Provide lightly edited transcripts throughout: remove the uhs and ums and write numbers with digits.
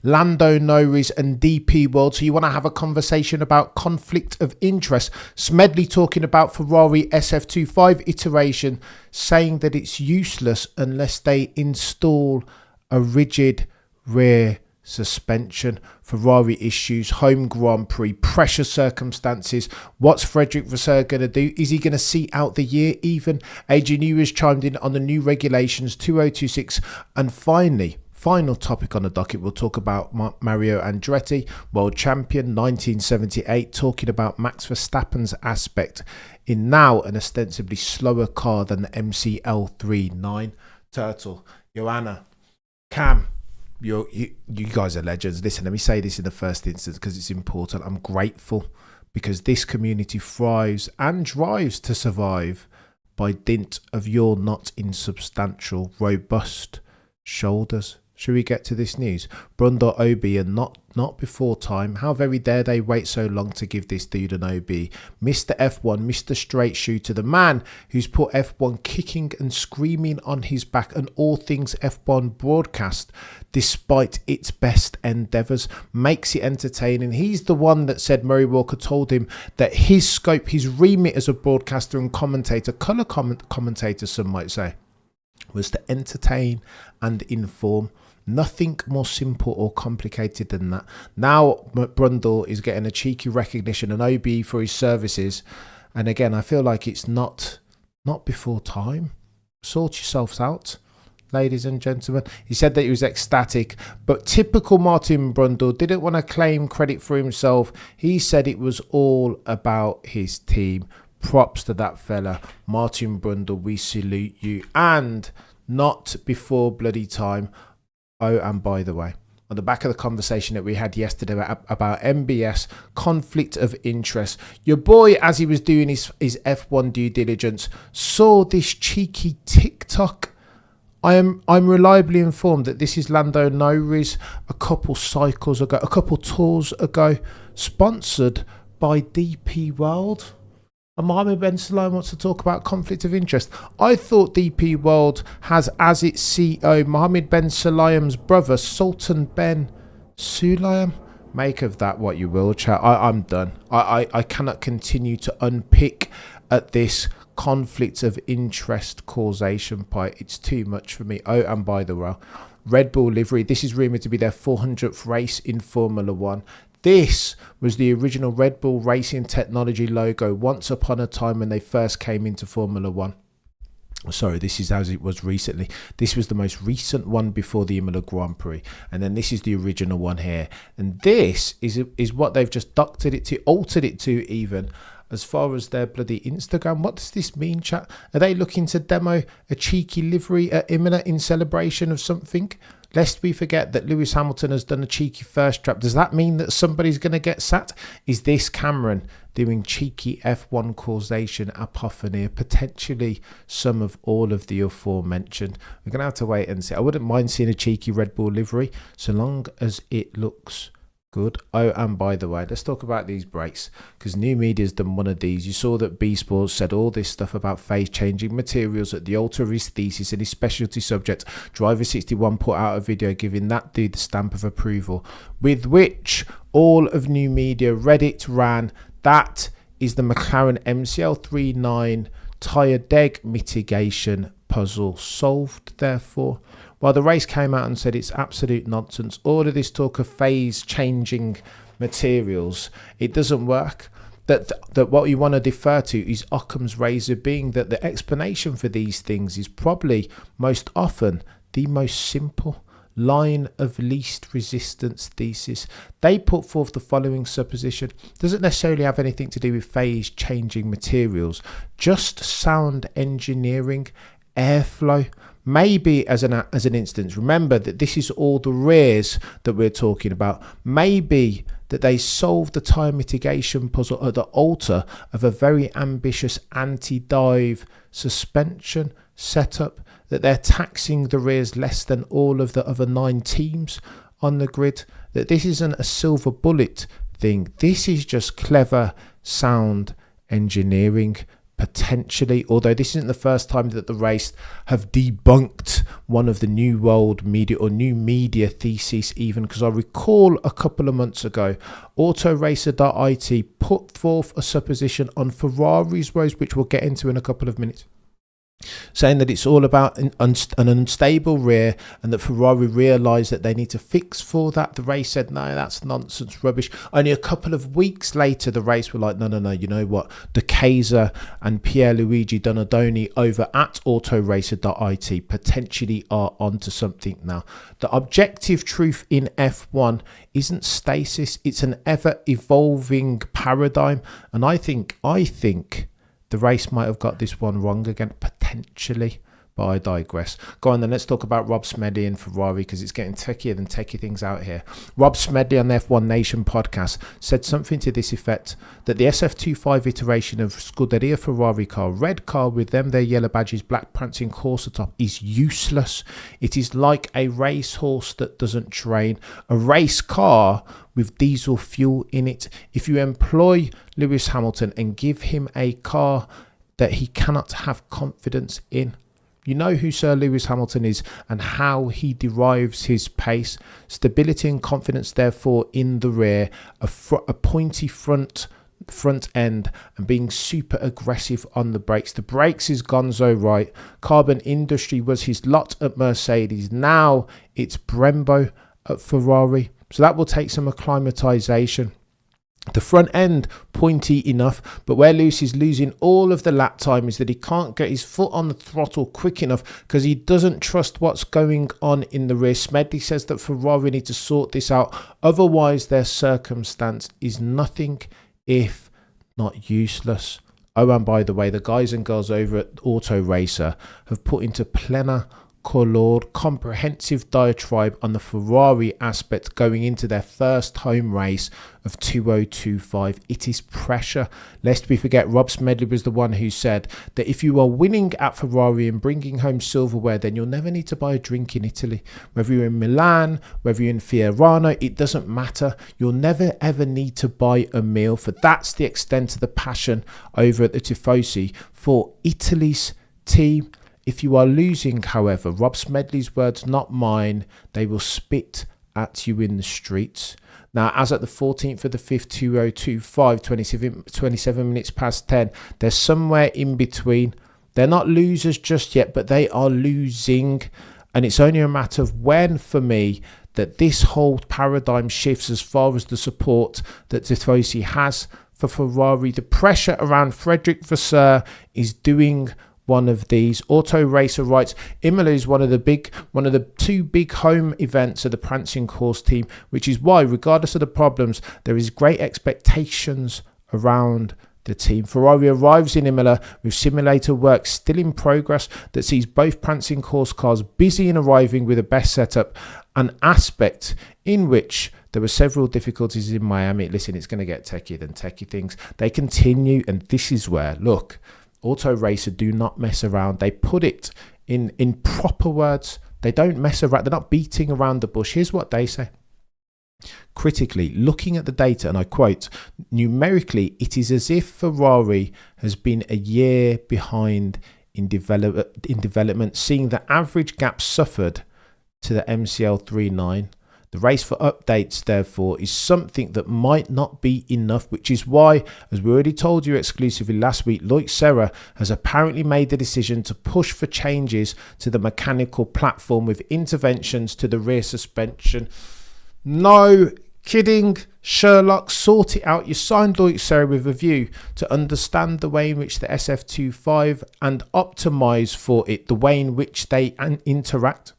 Lando Norris and DP World. So you want to have a conversation about conflict of interest. Smedley talking about Ferrari SF25 iteration, saying that it's useless unless they install a rigid rear suspension. Ferrari issues, home Grand Prix, pressure circumstances. What's Frederick Vasseur going to do? Is he going to see out the year even? Adrian Newey has chimed in on the new regulations 2026. And finally, final topic on the docket, we'll talk about Mario Andretti, world champion 1978, talking about Max Verstappen's aspect in now an ostensibly slower car than the MCL39. Turtle, Joanna, Cam, you guys are legends. Listen, let me say this in the first instance because it's important. I'm grateful because this community thrives and drives to survive by dint of your not insubstantial, robust shoulders. Should we get to this news? Brundle OB and not before time. How very dare they wait so long to give this dude an OB? Mr. F1, Mr. Straight Shooter, the man who's put F1 kicking and screaming on his back and all things F1 broadcast, despite its best endeavours, makes it entertaining. He's the one that said Murray Walker told him that his scope, his remit as a broadcaster and commentator, colour commentator some might say, was to entertain and inform. Nothing more simple or complicated than that. Now Brundle is getting a cheeky recognition, an OB for his services. And again, I feel like it's not before time. Sort yourselves out, ladies and gentlemen. He said that he was ecstatic, but typical Martin Brundle didn't want to claim credit for himself. He said it was all about his team. Props to that fella. Martin Brundle, we salute you. And not before bloody time. Oh, and by the way, on the back of the conversation that we had yesterday about MBS, conflict of interest, your boy, as he was doing his F1 due diligence, saw this cheeky TikTok. I'm reliably informed that this is Lando Norris a couple tours ago, sponsored by DP World. And Mohammed Ben Sulayem wants to talk about conflict of interest. I thought DP World has as its CEO Mohammed Ben Sulayem's brother, Sultan Ben Sulayem. Make of that what you will, chat. I'm done. I cannot continue to unpick at this conflict of interest causation part. It's too much for me. Oh, and by the way, Red Bull livery. This is rumoured to be their 400th race in Formula One. This was the original Red Bull Racing Technology logo once upon a time when they first came into Formula One. Sorry, this is as it was recently. This was the most recent one before the Imola Grand Prix. And then this is the original one here. And this is what they've just doctored it to, altered it to even, as far as their bloody Instagram. What does this mean, chat? Are they looking to demo a cheeky livery at Imola in celebration of something? Lest we forget that Lewis Hamilton has done a cheeky first trap. Does that mean that somebody's going to get sat? Is this Cameron doing cheeky F1 causation apophony? Potentially some of all of the aforementioned. We're going to have to wait and see. I wouldn't mind seeing a cheeky Red Bull livery so long as it looks good. Oh, and by the way, let's talk about these brakes, because New Media's done one of these. You saw that B Sports said all this stuff about phase changing materials at the altar of his thesis and his specialty subject. Driver 61 put out a video giving that dude the stamp of approval, with which all of New Media Reddit ran. That is the McLaren MCL39 tyre deg mitigation puzzle solved. Therefore, while the race came out and said it's absolute nonsense, all of this talk of phase changing materials, it doesn't work. That what you want to defer to is Occam's razor, being that the explanation for these things is probably most often the most simple. Line of least resistance thesis. They put forth the following supposition. Doesn't necessarily have anything to do with phase changing materials, just sound engineering, airflow. Maybe as an instance, remember that this is all the rears that we're talking about. Maybe that they solved the tyre mitigation puzzle at the altar of a very ambitious anti-dive suspension setup, that they're taxing the rears less than all of the other 9 teams on the grid, that this isn't a silver bullet thing. This is just clever sound engineering potentially, although this isn't the first time that the race have debunked one of the new world media or new media theses even, because I recall a couple of months ago autoracer.it put forth a supposition on Ferrari's woes, which we'll get into in a couple of minutes, saying that it's all about an unstable rear and that Ferrari realised that they need to fix for that. The race said, no, that's nonsense, rubbish. Only a couple of weeks later, the race were like, no, you know what? De Keyser and Pierluigi Donadoni over at autoracer.it potentially are onto something now. The objective truth in F1 isn't stasis. It's an ever-evolving paradigm. And I think the race might have got this one wrong again, potentially, but I digress. Go on then, let's talk about Rob Smedley and Ferrari, because it's getting techier than techie things out here. Rob Smedley on the F1 Nation podcast said something to this effect, that the SF25 iteration of Scuderia Ferrari car, red car with them, their yellow badges, black prancing Corsa top, is useless. It is like a racehorse that doesn't train. A race car with diesel fuel in it. If you employ Lewis Hamilton and give him a car that he cannot have confidence in, you know who Sir Lewis Hamilton is and how he derives his pace. Stability and confidence, therefore, in the rear, a pointy front end, and being super aggressive on the brakes. The brakes is gonzo right. Carbon industry was his lot at Mercedes. Now it's Brembo at Ferrari. So that will take some acclimatization. The front end pointy enough, but where Lewis is losing all of the lap time is that he can't get his foot on the throttle quick enough because he doesn't trust what's going on in the rear. Smedley says that Ferrari need to sort this out, otherwise their circumstance is nothing if not useless. Oh, and by the way, the guys and girls over at Auto Racer have put into plena colored comprehensive diatribe on the Ferrari aspect going into their first home race of 2025. It is pressure. Lest we forget, Rob Smedley was the one who said that if you are winning at Ferrari and bringing home silverware, then you'll never need to buy a drink in Italy. Whether you're in Milan, whether you're in Fiorano, it doesn't matter. You'll never ever need to buy a meal. For that's the extent of the passion over at the Tifosi for Italy's team. If you are losing, however, Rob Smedley's words, not mine, they will spit at you in the streets. Now, as at the 14th of the 5th, 2025, 27 minutes past 10, they're somewhere in between. They're not losers just yet, but they are losing. And it's only a matter of when, for me, that this whole paradigm shifts as far as the support that Tifosi has for Ferrari. The pressure around Frederick Vasseur is doing one of these. Auto Racer writes, Imola is one of the two big home events of the prancing horse team, which is why, regardless of the problems, there is great expectations around the team. Ferrari arrives in Imola with simulator work still in progress that sees both prancing horse cars busy in arriving with the best setup, an aspect in which there were several difficulties in Miami. Listen, it's going to get techier than techie things. They continue, and this is where, look, Auto Racer do not mess around. They put it in proper words. They don't mess around. They're not beating around the bush. Here's what they say. Critically, looking at the data, and I quote, numerically, it is as if Ferrari has been a year behind in development, seeing the average gap suffered to the MCL 3.9. The race for updates, therefore, is something that might not be enough, which is why, as we already told you exclusively last week, Loic Serra has apparently made the decision to push for changes to the mechanical platform with interventions to the rear suspension. No kidding, Sherlock, sort it out. You signed Loic Serra with a view to understand the way in which the SF25 and optimize for it, the way in which they interact.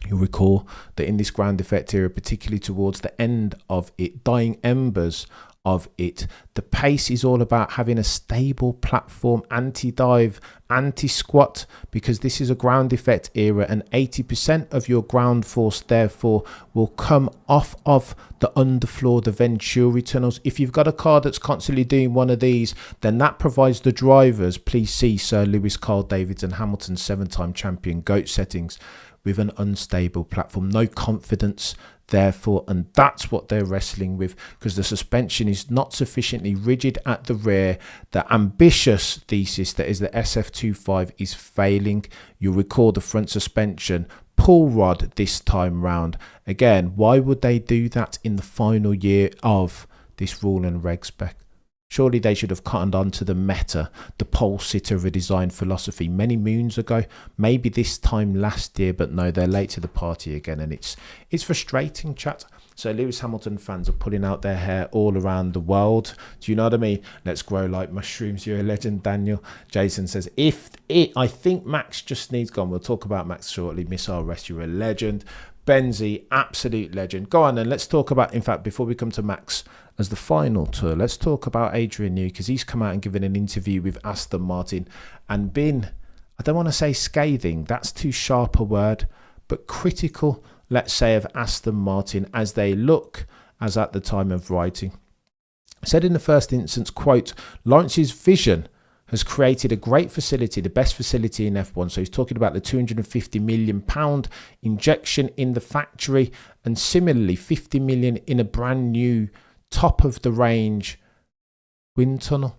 You'll recall that in this ground effect era, particularly towards the end of it, dying embers of it, the pace is all about having a stable platform, anti-dive, anti-squat, because this is a ground effect era and 80% of your ground force therefore will come off of the underfloor, the Venturi tunnels. If you've got a car that's constantly doing one of these, then that provides the drivers, please see Sir Lewis, Carl Davids and Hamilton's 7-time champion GOAT settings, with an unstable platform. No confidence therefore, and that's what they're wrestling with, because the suspension is not sufficiently rigid at the rear. The ambitious thesis that is the SF25 is failing. You'll recall the front suspension pull rod this time round. Again, why would they do that in the final year of this rule and reg spec? Surely they should have cottoned on to the meta, the pole sitter of a design philosophy many moons ago, maybe this time last year, but no, they're late to the party again, and it's frustrating, chat. So Lewis Hamilton fans are pulling out their hair all around the world. Do you know what I mean? Let's grow like mushrooms. You're a legend, Daniel. Jason says, I think Max just needs gone. We'll talk about Max shortly. Missile Rest, you're a legend. Benzie, absolute legend. Go on then, let's talk about, in fact, before we come to Max as the final tour, let's talk about Adrian Newey, because he's come out and given an interview with Aston Martin and been, I don't want to say scathing, that's too sharp a word, but critical, let's say, of Aston Martin as they look as at the time of writing. Said in the first instance, quote, Lawrence's vision has created a great facility, the best facility in F1. So he's talking about the £250 million injection in the factory, and similarly 50 million in a brand new top of the range wind tunnel.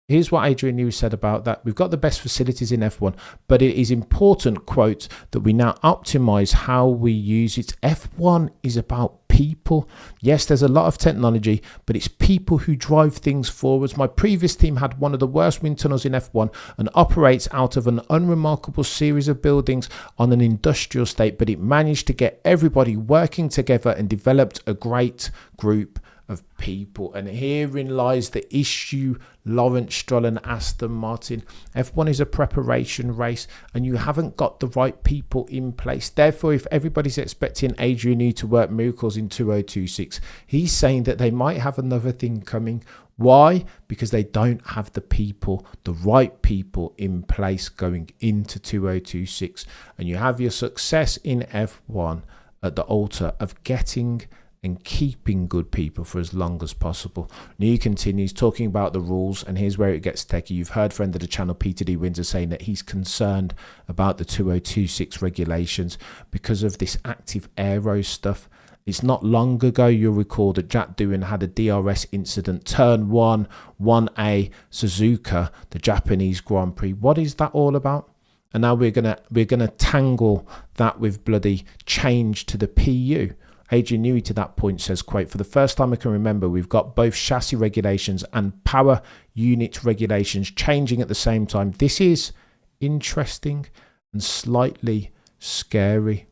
Here's what Adrian Newey said about that. We've got the best facilities in F1, but it is important, quote, that we now optimize how we use it. F1 is about people. Yes, there's a lot of technology, but it's people who drive things forwards. My previous team had one of the worst wind tunnels in F1 and operates out of an unremarkable series of buildings on an industrial state, but it managed to get everybody working together and developed a great group of people. And herein lies the issue, Lawrence Stroll and Aston Martin. F1 is a preparation race, and you haven't got the right people in place. Therefore, if everybody's expecting Adrian Newey to work miracles in 2026, he's saying that they might have another thing coming. Why? Because they don't have the people, the right people in place going into 2026. And you have your success in F1 at the altar of getting and keeping good people for as long as possible. Newey continues talking about the rules, and here's where it gets techie. You've heard friend of the channel Peter D. Windsor saying that he's concerned about the 2026 regulations because of this active aero stuff. It's not long ago, you'll recall, that Jack Doohan had a DRS incident, turn 1, 1A, Suzuka, the Japanese Grand Prix. What is that all about? And now we're gonna tangle that with bloody change to the PU. Adrian Newey to that point says, quote, for the first time I can remember, we've got both chassis regulations and power unit regulations changing at the same time. This is interesting and slightly scary.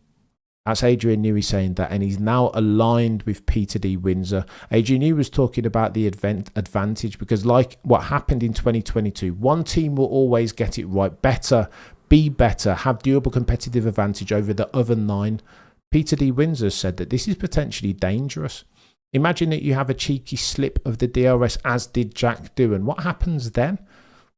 That's Adrian Newey saying that, and he's now aligned with Peter D. Windsor. Adrian Newey was talking about the advantage, because like what happened in 2022, one team will always get it right, better, be better, have durable competitive advantage over the other 9. Peter D. Windsor said that this is potentially dangerous. Imagine that you have a cheeky slip of the DRS, as did Jack Doohan. What happens then?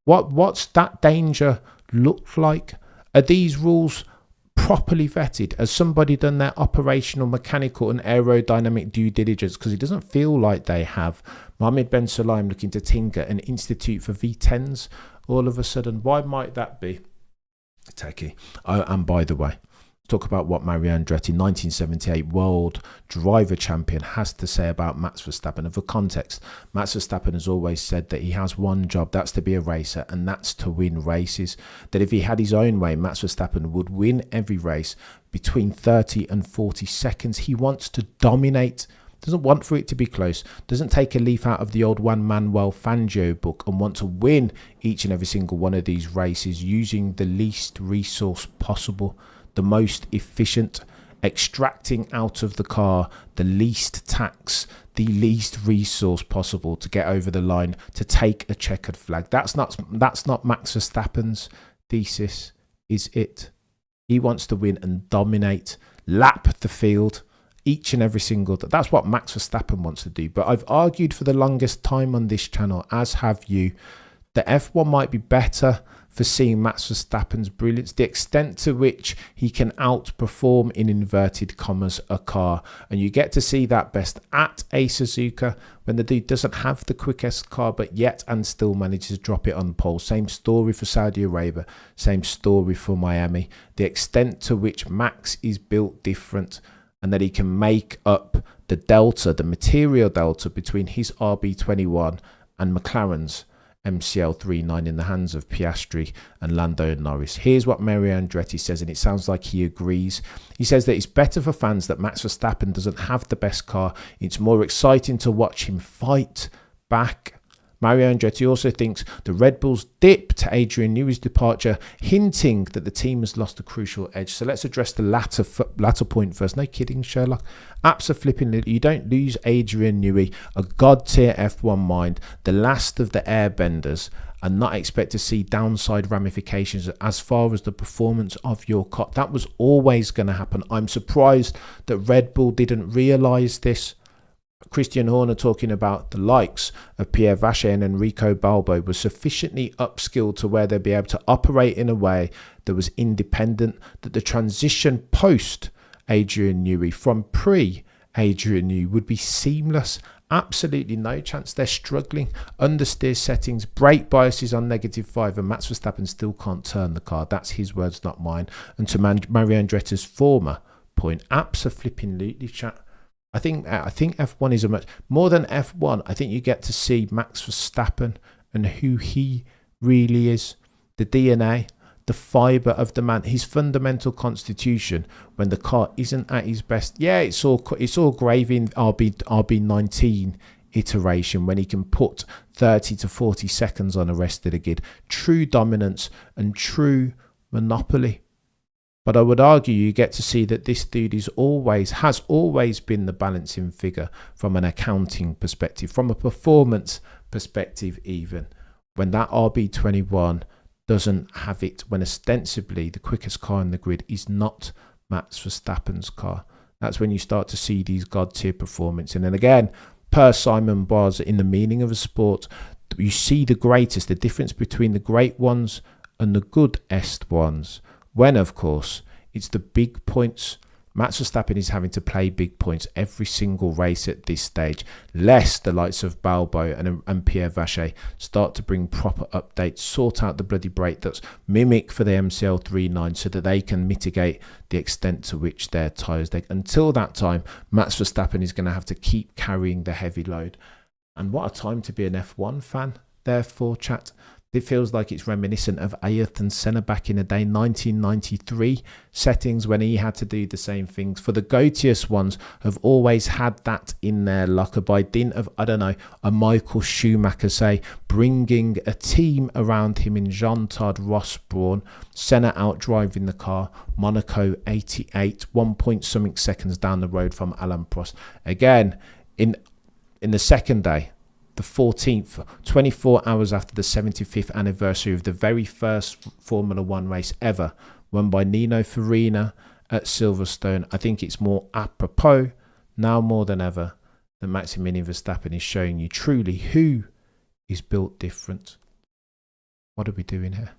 What's that danger look like? Are these rules properly vetted? Has somebody done their operational, mechanical and aerodynamic due diligence? Because it doesn't feel like they have. Mohammed Ben Sulayem looking to tinker an institute for V10s all of a sudden. Why might that be? Techie. Oh, and by the way, talk about what Mario Andretti, 1978 world driver champion, has to say about Max Verstappen. And for context, Max Verstappen has always said that he has one job, that's to be a racer, and that's to win races. That if he had his own way, Max Verstappen would win every race between 30 and 40 seconds. He wants to dominate, doesn't want for it to be close, doesn't take a leaf out of the old Juan Manuel Fangio book and want to win each and every single one of these races using the least resource possible, the most efficient, extracting out of the car the least tax, the least resource possible to get over the line, to take a checkered flag. That's not Max Verstappen's thesis, is it? He wants to win and dominate, lap the field each and every single day. That's what Max Verstappen wants to do. But I've argued for the longest time on this channel, as have you, that F1 might be better for seeing Max Verstappen's brilliance, the extent to which he can outperform, in inverted commas, a car. And you get to see that best at a Suzuka, when the dude doesn't have the quickest car, but yet and still manages to drop it on pole. Same story for Saudi Arabia, same story for Miami. The extent to which Max is built different. and that he can make up the delta, the material delta between his RB21 and McLaren's MCL39 in the hands of Piastri and Lando Norris. Here's what Mario Andretti says, and it sounds like he agrees. He says that it's better for fans that Max Verstappen doesn't have the best car. It's more exciting to watch him fight back. Mario Andretti also thinks the Red Bulls dip to Adrian Newey's departure, hinting that the team has lost a crucial edge. So let's address the latter point first. No kidding, Sherlock. Absolutely, you don't lose Adrian Newey, a god-tier F1 mind, the last of the airbenders, and not expect to see downside ramifications as far as the performance of your car. That was always going to happen. I'm surprised that Red Bull didn't realise this. Christian Horner, talking about the likes of Pierre Vacher and Enrico Balbo, was sufficiently upskilled to where they'd be able to operate in a way that was independent, that the transition post Adrian Newey from pre-Adrian Newey would be seamless. Absolutely no chance. They're struggling. Understeer settings, brake biases on -5, and Max Verstappen still can't turn the car. That's his words, not mine. And to Mario Andretti's former point, absolutely, chat. I think F1 is a much more than F1. I think you get to see Max Verstappen and who he really is, the DNA, the fibre of the man, his fundamental constitution. When the car isn't at his best, yeah, it's all gravy in RB19 iteration when he can put 30 to 40 seconds on the rest of the grid. True dominance and true monopoly. But I would argue you get to see that this dude has always been the balancing figure from an accounting perspective, from a performance perspective even. When that RB21 doesn't have it, when ostensibly the quickest car in the grid is not Max Verstappen's car. That's when you start to see these god-tier performances. And then again, per Simon Bars, in the meaning of a sport, you see the greatest, the difference between the great ones and the good-est ones. When, of course, it's the big points. Max Verstappen is having to play big points every single race at this stage, lest the likes of Balbo and Pierre Vacher start to bring proper updates, sort out the bloody brake ducts, mimic for the MCL39 so that they can mitigate the extent to which their tyres take. Until that time, Max Verstappen is going to have to keep carrying the heavy load. And what a time to be an F1 fan, therefore, chat. It feels like it's reminiscent of Ayrton Senna back in the day, 1993 settings, when he had to do the same things. For the goatiest ones have always had that in their locker by dint of, I don't know, a Michael Schumacher, say, bringing a team around him in Jean-Todt Ross Brawn, Senna out driving the car, Monaco 88, 1 point something seconds down the road from Alain Prost. Again, in the second day, the 14th, 24 hours after the 75th anniversary of the very first Formula One race ever, won by Nino Farina at Silverstone, I think it's more apropos, now more than ever, that Maximilian Verstappen is showing you truly who is built different. What are we doing here?